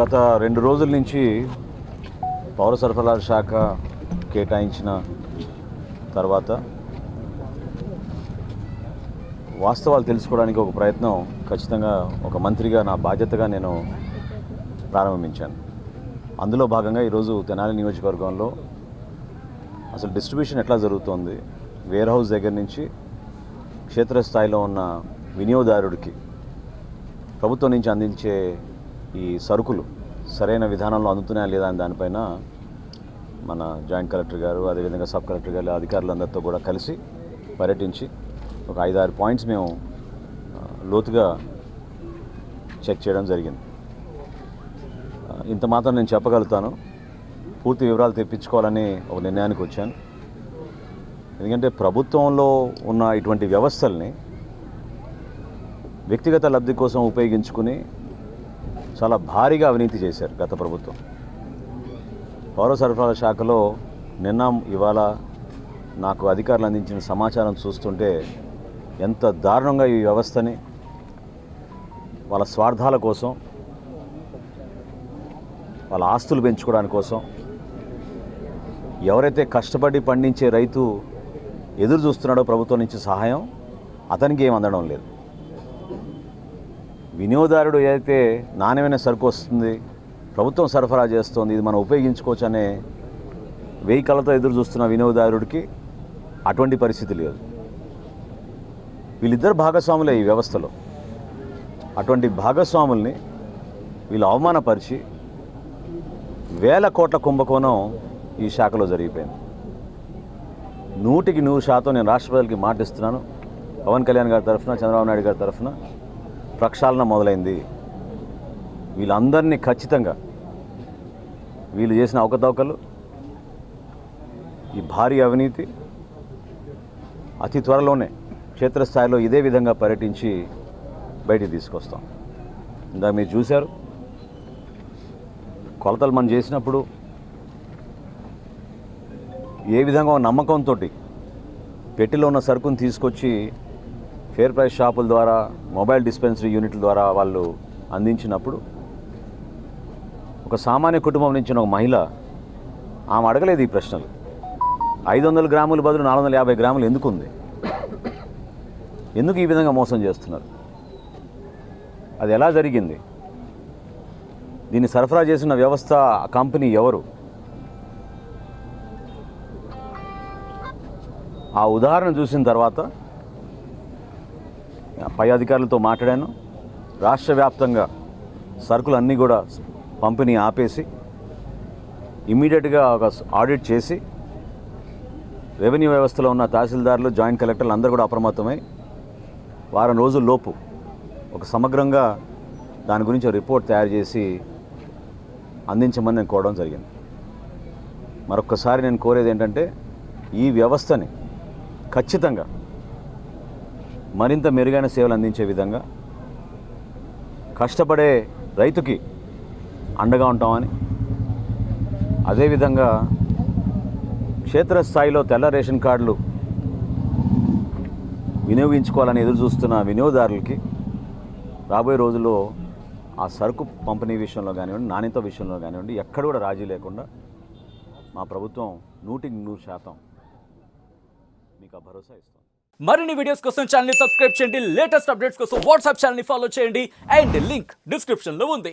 గత 2 రోజుల నుంచి పౌర సరఫరాల శాఖ కేటాయించిన తర్వాత వాస్తవాలు తెలుసుకోవడానికి ఒక ప్రయత్నం ఖచ్చితంగా ఒక మంత్రిగా నా బాధ్యతగా నేను ప్రారంభించాను. అందులో భాగంగా ఈరోజు తెనాలి నియోజకవర్గంలో అసలు డిస్ట్రిబ్యూషన్ ఎట్లా జరుగుతోంది, వేర్ హౌస్ దగ్గర నుంచి క్షేత్రస్థాయిలో ఉన్న వినియోగదారుడికి ప్రభుత్వం నుంచి అందించే ఈ సరుకులు సరైన విధానంలో అందుతున్నాయా లేదా అని దానిపైన మన జాయింట్ కలెక్టర్ గారు, అదేవిధంగా సబ్ కలెక్టర్ గారు, అధికారులందరితో కూడా కలిసి పర్యటించి ఒక 5-6 పాయింట్స్ మేము లోతుగా చెక్ చేయడం జరిగింది. ఇంత మాత్రం నేను చెప్పగలుగుతాను. పూర్తి వివరాలు తెప్పించుకోవాలని ఒక నిర్ణయానికి వచ్చాను. ఎందుకంటే ప్రభుత్వంలో ఉన్న ఇటువంటి వ్యవస్థల్ని వ్యక్తిగత లబ్ధి కోసం ఉపయోగించుకుని చాలా భారీగా అవినీతి చేశారు గత ప్రభుత్వం. పౌర సరఫరాల శాఖలో నిన్న ఇవాళ నాకు అధికారులు అందించిన సమాచారం చూస్తుంటే ఎంత దారుణంగా ఈ వ్యవస్థని వాళ్ళ స్వార్థాల కోసం, వాళ్ళ ఆస్తులు పెంచుకోవడానికి కోసం, ఎవరైతే కష్టపడి పండించే రైతు ఎదురు చూస్తున్నాడో ప్రభుత్వం నుంచి సహాయం, అతనికి ఏం అందడం లేదు. వినియోగదారుడు ఏదైతే నాణ్యమైన సరుకు వస్తుంది, ప్రభుత్వం సరఫరా చేస్తుంది, ఇది మనం ఉపయోగించుకోవచ్చు అనే వెహికల్తో ఎదురు చూస్తున్న వినియోగదారుడికి అటువంటి పరిస్థితి లేదు. వీళ్ళిద్దరు భాగస్వాములే ఈ వ్యవస్థలో. అటువంటి భాగస్వాముల్ని వీళ్ళు అవమానపరిచి వేల కోట్ల కుంభకోణం ఈ శాఖలో జరిగిపోయింది. 100% నేను రాష్ట్ర ప్రజలకి మాటిస్తున్నాను. పవన్ కళ్యాణ్ గారి తరఫున, చంద్రబాబు నాయుడు గారి తరఫున ప్రక్షాళన మొదలైంది. వీళ్ళందరినీ ఖచ్చితంగా వీళ్ళు చేసిన అవకతవకలు, ఈ భారీ అవినీతి అతి త్వరలోనే క్షేత్రస్థాయిలో ఇదే విధంగా పర్యటించి బయటికి తీసుకొస్తాం. ఇందాక మీరు చూశారు, కొలతలు మనం చేసినప్పుడు ఏ విధంగా నమ్మకంతో పెట్టెలో ఉన్న సరుకును తీసుకొచ్చి ఫేర్ ప్రైస్ షాపుల ద్వారా, మొబైల్ డిస్పెన్సరీ యూనిట్ల ద్వారా వాళ్ళు అందించినప్పుడు ఒక సామాన్య కుటుంబం నుంచి ఒక మహిళ ఆమె అడగలేదు ఈ ప్రశ్నలు. 500 గ్రాముల బదులు 450 గ్రాములు ఎందుకు ఉంది, ఎందుకు ఈ విధంగా మోసం చేస్తున్నారు, అది ఎలా జరిగింది, దీన్ని సరఫరా చేసిన వ్యవస్థ, కంపెనీ ఎవరు? ఆ ఉదాహరణ చూసిన తర్వాత పై అధికారులతో మాట్లాడాను. రాష్ట్ర వ్యాప్తంగా సరుకులు అన్నీ కూడా పంపిణీ ఆపేసి ఇమ్మీడియట్గా ఒక ఆడిట్ చేసి రెవెన్యూ వ్యవస్థలో ఉన్న తహసీల్దారులు, జాయింట్ కలెక్టర్లు అందరూ కూడా అప్రమత్తమై వారం రోజుల్లోపు ఒక సమగ్రంగా దాని గురించి రిపోర్ట్ తయారు చేసి అందించమని నేను కోరడం జరిగింది. మరొక్కసారి నేను కోరేది ఏంటంటే ఈ వ్యవస్థని ఖచ్చితంగా మరింత మెరుగైన సేవలు అందించే విధంగా, కష్టపడే రైతుకి అండగా ఉంటామని, అదేవిధంగా క్షేత్రస్థాయిలో తెల్ల రేషన్ కార్డులు వినియోగించుకోవాలని ఎదురు చూస్తున్న వినియోగదారులకి రాబోయే రోజుల్లో ఆ సరుకు పంపిణీ విషయంలో కానివ్వండి, నాణ్యత విషయంలో కానివ్వండి, ఎక్కడ కూడా రాజీ లేకుండా మా ప్రభుత్వం 100% మీకు ఆ భరోసా ఇస్తాం. మరిన్ని వీడియోస్ కోసం ఛానల్ ని సబ్స్క్రైబ్ చేయండి. లేటెస్ట్ అప్డేట్స్ కోసం వాట్సాప్ ఛానల్ ని ఫాలో చేయండి. అండ్ లింక్ డిస్క్రిప్షన్ లో ఉంది.